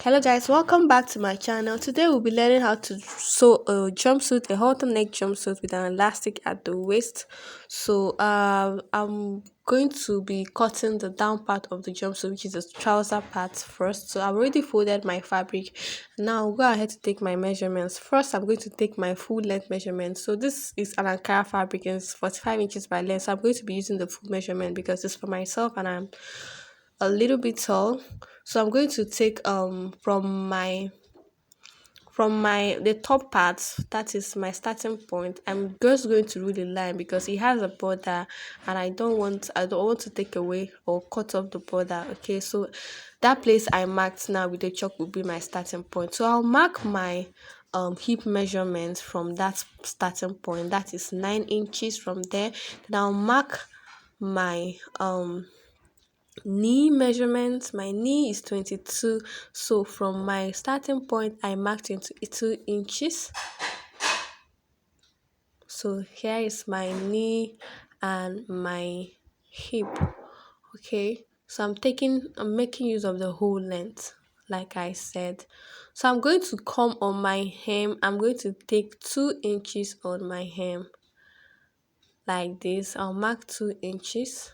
Hello guys, welcome back to my channel. Today we'll be learning how to sew a jumpsuit, a halter neck jumpsuit with an elastic at the waist. I'm going to be cutting the down part of the jumpsuit, which is the trouser part first. So I've already folded my fabric. Now I'll go ahead to take my measurements. First, I'm going to take my full length measurement. So this is an Ankara fabric and it's 45 inches by length. So I'm going to be using the full measurement because it's for myself and I'm a little bit tall. So I'm going to take from my the top part, that is my starting point. I'm just going to rule the line because it has a border and I don't want to take away or cut off the border. Okay, so that place I marked now with the chalk will be my starting point. So I'll mark my hip measurement from that starting point, that is 9 inches. From there, then I'll mark my knee measurement. My knee is 22, so from my starting point I marked into 2 inches. So here is my knee and my hip. Okay, so I'm making use of the whole length like I said. So I'm going to come on my hem. I'm going to take 2 inches on my hem like this. I'll mark 2 inches,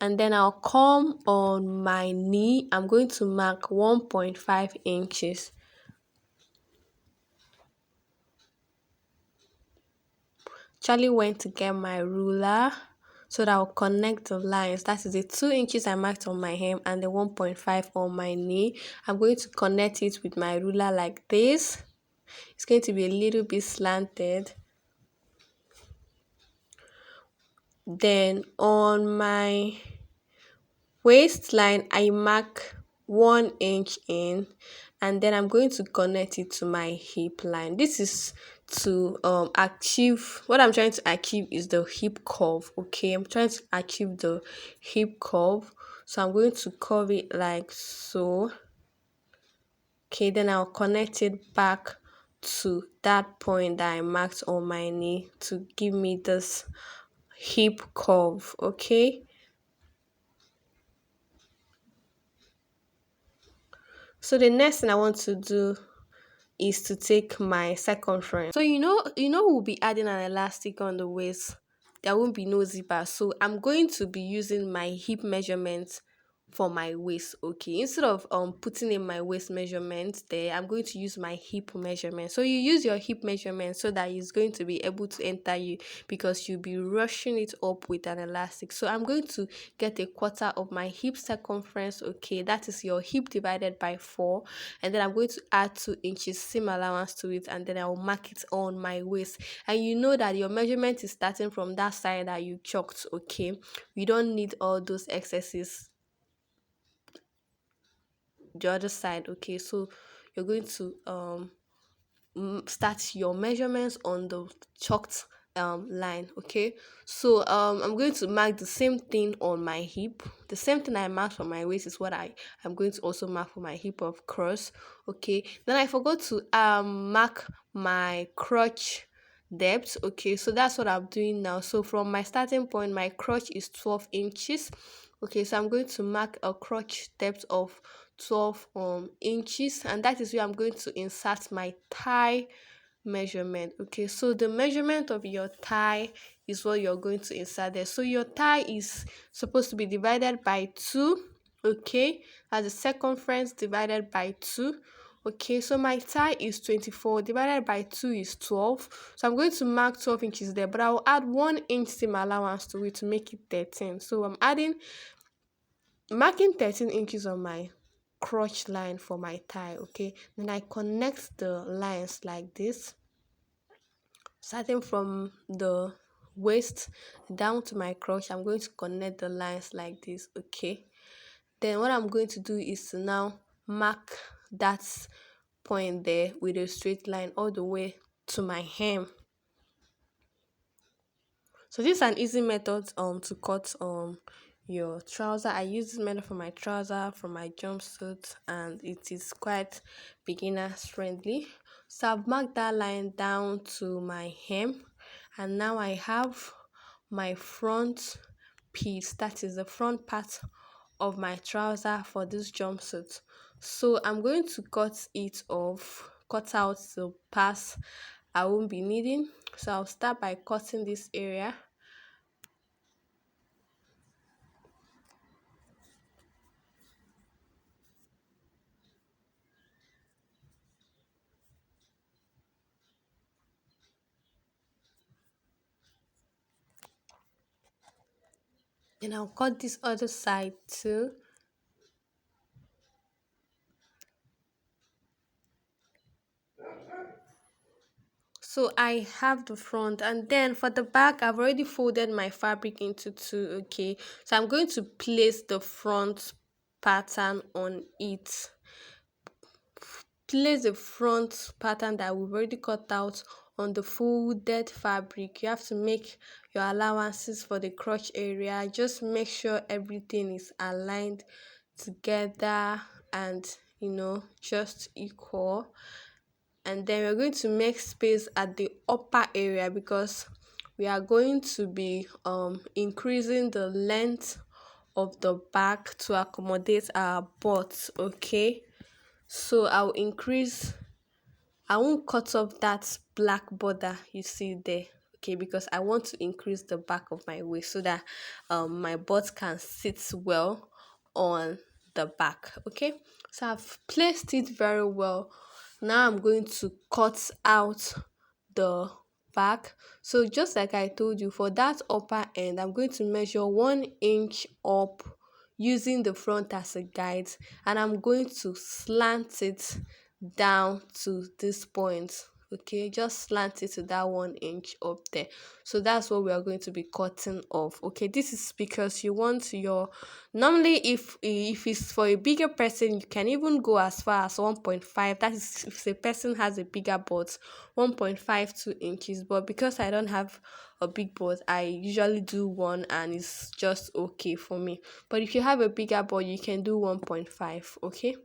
and then I'll come on my knee. I'm going to mark 1.5 inches. Charlie went to get my ruler so that I'll connect the lines. That is the 2 inches I marked on my hem and the 1.5 on my knee. I'm going to connect it with my ruler like this. It's going to be a little bit slanted. Then on my waistline I mark 1 inch in, and then I'm going to connect it to my hip line. This is to achieve what I'm trying to achieve is the hip curve. Okay, I'm trying to achieve the hip curve, so I'm going to curve it like so. Okay, then I'll connect it back to that point that I marked on my knee to give me this hip curve. Okay, so the next thing I want to do is to take my circumference. So we'll be adding an elastic on the waist. There won't be no zipper. So I'm going to be using my hip measurements for my waist. Okay, instead of putting in my waist measurement there, I'm going to use my hip measurement. So you use your hip measurement so that it's going to be able to enter you, because you'll be rushing it up with an elastic. So I'm going to get a quarter of my hip circumference. Okay, that is your hip divided by 4, and then I'm going to add 2 inches seam allowance to it, and then I will mark it on my waist. And you know that your measurement is starting from that side that you chalked. Okay, you don't need all those excesses the other side. Okay, so you're going to start your measurements on the chalked line. Okay, so I'm going to mark the same thing on my hip. The same thing I marked for my waist is what I'm going to also mark for my hip, of course. Okay, then I forgot to mark my crotch depth. Okay, so that's what I'm doing now. So from my starting point, my crotch is 12 inches. Okay, so I'm going to mark a crotch depth of 12 inches, and that is where I'm going to insert my thigh measurement. Okay, so the measurement of your thigh is what you're going to insert there. So your thigh is supposed to be divided by 2. Okay, as the circumference divided by 2. Okay, so my thigh is 24, divided by 2 is 12. So I'm going to mark 12 inches there, but I will add 1 inch seam allowance to it to make it 13. So I'm marking 13 inches on my crotch line for my thigh. Okay, then I connect the lines like this, starting from the waist down to my crotch. I'm going to connect the lines like this. Okay, then what I'm going to do is to now mark that point there with a straight line all the way to my hem. So this is an easy method to cut your trouser. I use this method for my trouser, for my jumpsuit, and it is quite beginners friendly. So I've marked that line down to my hem, and now I have my front piece, that is the front part of my trouser for this jumpsuit. So I'm going to cut out the parts I won't be needing. So I'll start by cutting this area. And I'll cut this other side too. So I have the front, and then for the back I've already folded my fabric into two. Okay, so I'm going to place the front pattern on it. Place the front pattern that we've already cut out on the folded fabric. You have to make your allowances for the crotch area. Just make sure everything is aligned together and just equal. And then we're going to make space at the upper area because we are going to be increasing the length of the back to accommodate our butts. Okay, so I won't cut off that black border you see there. Okay, because I want to increase the back of my waist so that my butt can sit well on the back. Okay, so I've placed it very well. Now I'm going to cut out the back. So just like I told you, for that upper end I'm going to measure 1 inch up using the front as a guide, and I'm going to slant it down to this point. Okay, just slant it to that 1 inch up there. So that's what we are going to be cutting off. Okay, this is because you want your, normally if it's for a bigger person you can even go as far as 1.5. That is if the person has a bigger butt, 1.52 inches. But because I don't have a big butt, I usually do one and it's just okay for me. But if you have a bigger butt, you can do 1.5. Okay,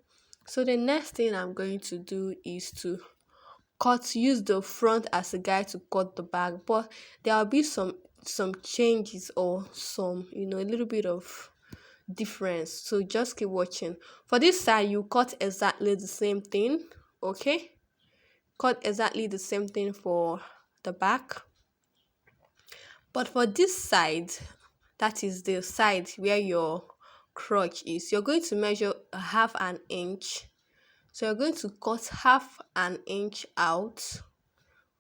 so the next thing I'm going to do is to use the front as a guide to cut the back, but there will be some changes or some a little bit of difference, so just keep watching. For this side you cut exactly the same thing. Okay, cut exactly the same thing for the back, but for this side, that is the side where your crotch is, you're going to measure a half an inch. So you're going to cut half an inch out.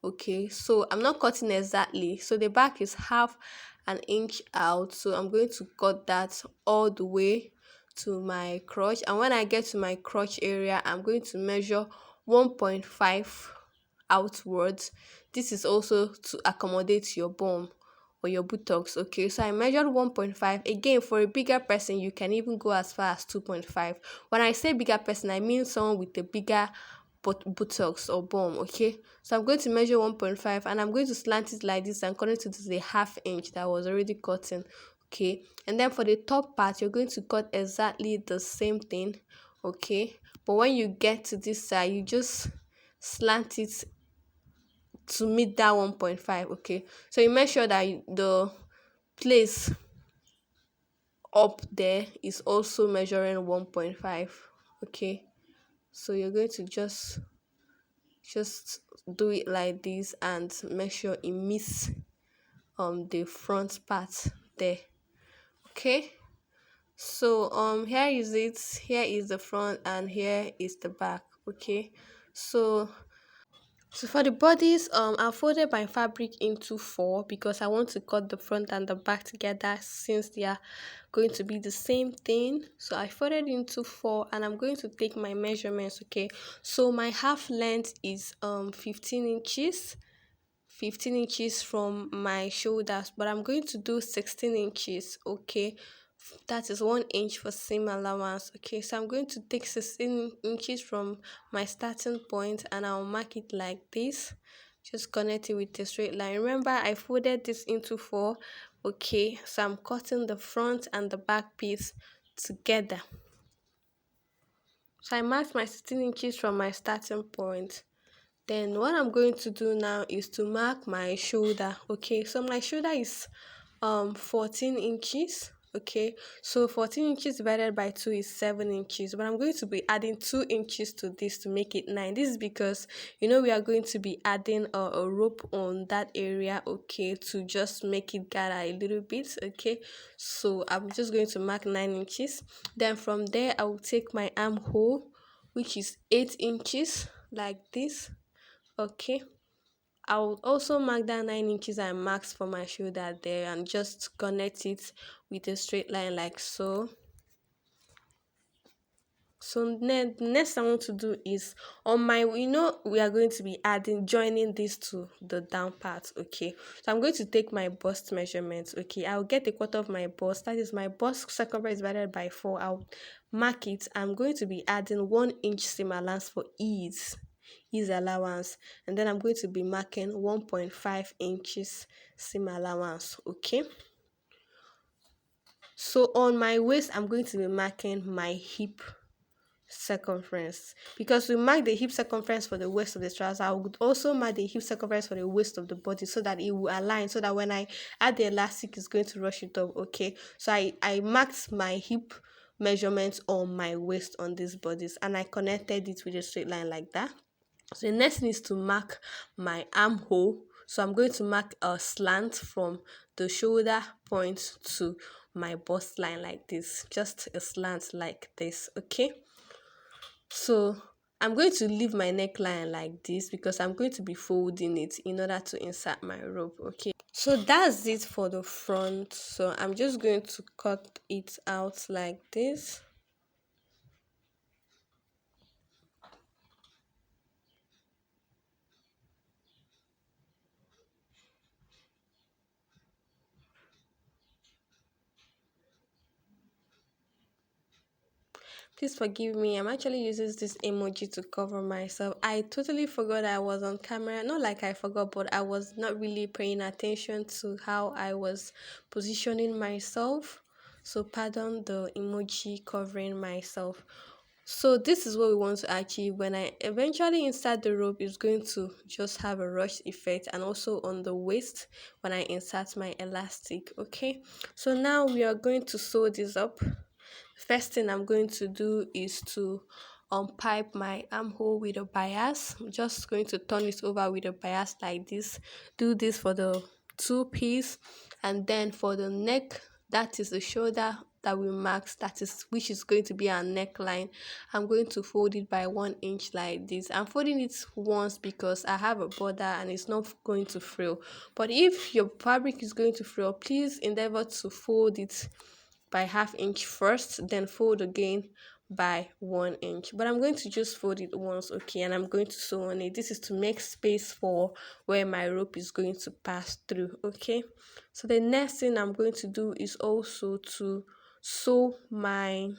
Okay, so I'm not cutting exactly, so the back is half an inch out, so I'm going to cut that all the way to my crotch. And when I get to my crotch area, I'm going to measure 1.5 outwards. This is also to accommodate your bum or your buttocks. Okay, so I measured 1.5. Again, for a bigger person you can even go as far as 2.5. When I say bigger person, I mean someone with a bigger buttocks or bum. Okay, so I'm going to measure 1.5 and I'm going to slant it like this and connect it to the half inch that was already cutting. Okay, and then for the top part you're going to cut exactly the same thing. Okay, but when you get to this side you just slant it to meet that 1.5. Okay, so you make sure that the place up there is also measuring 1.5. Okay, so you're going to just do it like this and make sure it meets the front part there. Okay, so here is it, here is the front and here is the back. Okay, so for the bodies, I folded my fabric into four because I want to cut the front and the back together since they are going to be the same thing. So I folded into four and I'm going to take my measurements. Okay, so my half length is 15 inches. 15 inches from my shoulders, but I'm going to do 16 inches. Okay, that is 1 inch for seam allowance. Okay, so I'm going to take 16 inches from my starting point and I'll mark it like this. Just connect it with a straight line. Remember I folded this into four. Okay, so I'm cutting the front and the back piece together. So I marked my 16 inches from my starting point. Then what I'm going to do now is to mark my shoulder. Okay, so my shoulder is 14 inches. Okay, so 14 inches divided by 2 is 7 inches, but I'm going to be adding 2 inches to this to make it 9. This is because we are going to be adding a rope on that area, okay, to just make it gather a little bit. Okay, so I'm just going to mark 9 inches. Then from there I will take my armhole, which is 8 inches, like this. Okay, I will also mark that 9 inches I marked for my shoulder there and just connect it with a straight line like so. So next I want to do is on my, we are going to be joining this to the down part. Okay, so I'm going to take my bust measurements. Okay, I'll get a quarter of my bust, that is my bust circumference divided by 4. I'll mark it. I'm going to be adding 1 inch seam allowance for ease allowance, and then I'm going to be marking 1.5 inches seam allowance. Okay, so on my waist I'm going to be marking my hip circumference, because we mark the hip circumference for the waist of the trouser. I would also mark the hip circumference for the waist of the body so that it will align, so that when I add the elastic it's going to rush it up. Okay, so I marked my hip measurements on my waist on these bodies, and I connected it with a straight line like that. So the next thing is to mark my armhole. So I'm going to mark a slant from the shoulder point to my bust line like this, just a slant like this. Okay, so I'm going to leave my neckline like this because I'm going to be folding it in order to insert my rope. Okay, so that's it for the front. So I'm just going to cut it out like this. Please forgive me. I'm actually using this emoji to cover myself. I totally forgot I was on camera. Not like I forgot, but I was not really paying attention to how I was positioning myself. So pardon the emoji covering myself. So this is what we want to achieve. When I eventually insert the rope, it's going to just have a rush effect, and also on the waist when I insert my elastic. Okay, so now we are going to sew this up. First thing I'm going to do is to unpipe my armhole with a bias. I'm just going to turn it over with a bias like this. Do this for the two piece, and then for the neck, that is the shoulder that we marked, that is which is going to be our neckline. I'm going to fold it by 1 inch like this. I'm folding it once because I have a border and it's not going to frill. But if your fabric is going to frill, please endeavor to fold it by ½ inch first, then fold again by 1 inch. But I'm going to just fold it once. Okay, and I'm going to sew on it. This is to make space for where my rope is going to pass through. Okay, so the next thing I'm going to do is also to sew my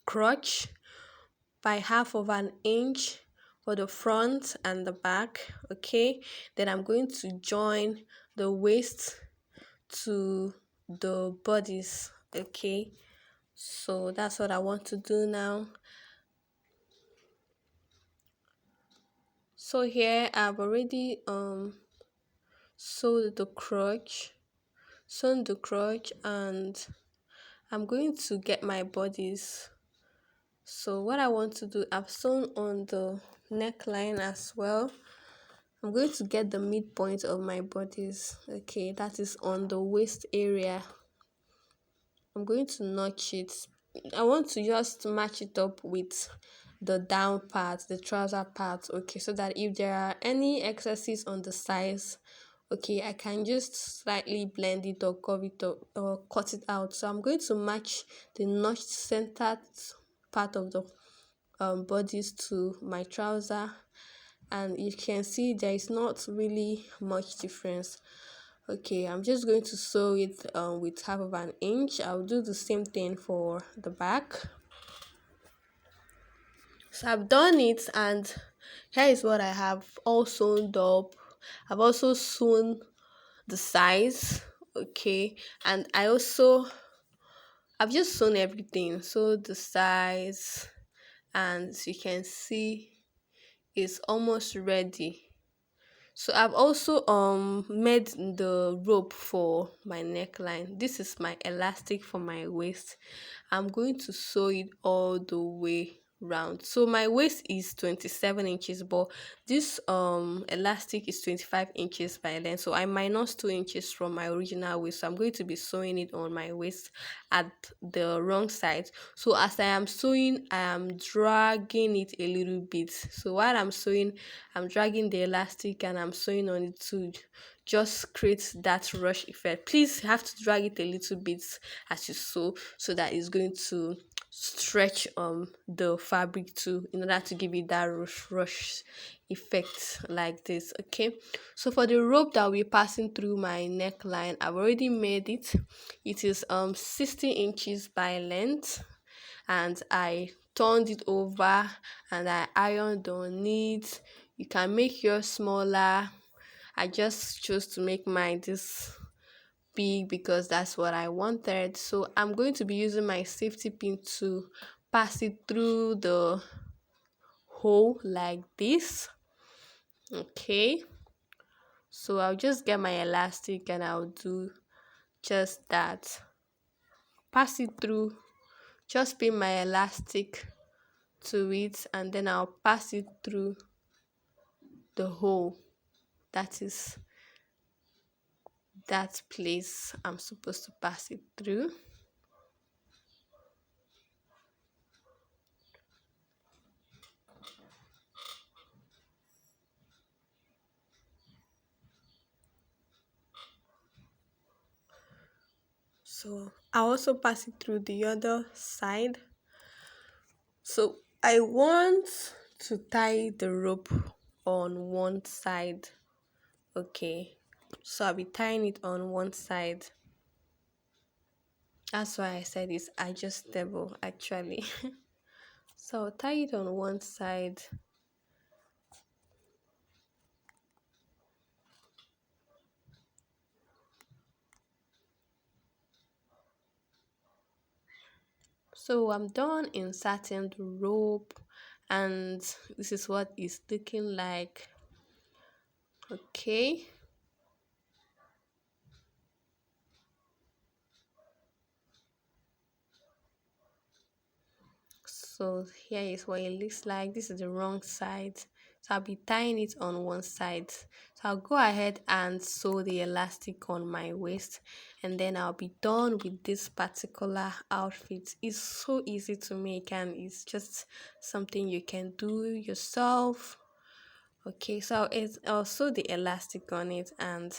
crotch by ½ inch for the front and the back. Okay, then I'm going to join the waist to the bodies. Okay, so that's what I want to do now. So here I've already sewed the crotch, and I'm going to get my bodies. So what I want to do, I've sewn on the neckline as well. I'm going to get the midpoint of my bodies. Okay, that is on the waist area. I'm going to notch it. I want to just match it up with the down part, the trouser part. Okay, so that if there are any excesses on the sides, okay, I can just slightly blend it or curve it up or cut it out. So I'm going to match the notched centered part of the bodies to my trouser, and you can see there is not really much difference. Okay, I'm just going to sew it with ½ inch. I'll do the same thing for the back. So I've done it, and here is what I have all sewn up. I've also sewn the sides. Okay, and I've just sewn everything, so the sides, and as you can see, it's almost ready. So I've also made the rope for my neckline. This is my elastic for my waist. I'm going to sew it all the way round. So my waist is 27 inches, but this elastic is 25 inches by length. So I minus 2 inches from my original waist. So I'm going to be sewing it on my waist at the wrong side. So as I am sewing, I am dragging it a little bit. So while I'm sewing, I'm dragging the elastic and I'm sewing on it to just create that rush effect. Please have to drag it a little bit as you sew, so that it's going to stretch the fabric too, in order to give it that rush effect like this. Okay, so for the rope that we're passing through my neckline, I've already made it. It is 60 inches by length, and I turned it over and I ironed on it. You can make yours smaller. I just chose to make mine this big because that's what I wanted. So I'm going to be using my safety pin to pass it through the hole like this. Okay, so I'll just get my elastic and I'll do just that. Pass it through, just pin my elastic to it, and then I'll pass it through the hole. That is that place I'm supposed to pass it through. So I'll also pass it through the other side. So I want to tie the rope on one side. Okay, so I'll be tying it on one side. That's why I said it's adjustable actually. So I'll tie it on one side. So I'm done inserting the rope, and this is what it's looking like. Okay, so here is what it looks like. This is the wrong side, so I'll be tying it on one side. So I'll go ahead and sew the elastic on my waist, and then I'll be done with this particular outfit. It's so easy to make, and it's just something you can do yourself. Okay, so it's also the elastic on it, and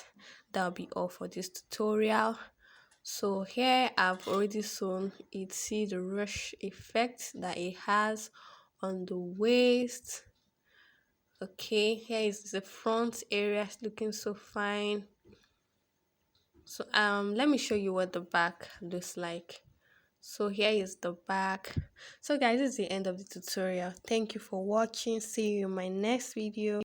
that'll be all for this tutorial. So here I've already sewn it. See the rush effect that it has on the waist. Okay, here is the front area, it's looking so fine. So let me show you what the back looks like. So here is the back. So guys, this is the end of the tutorial. Thank you for watching. See you in my next video.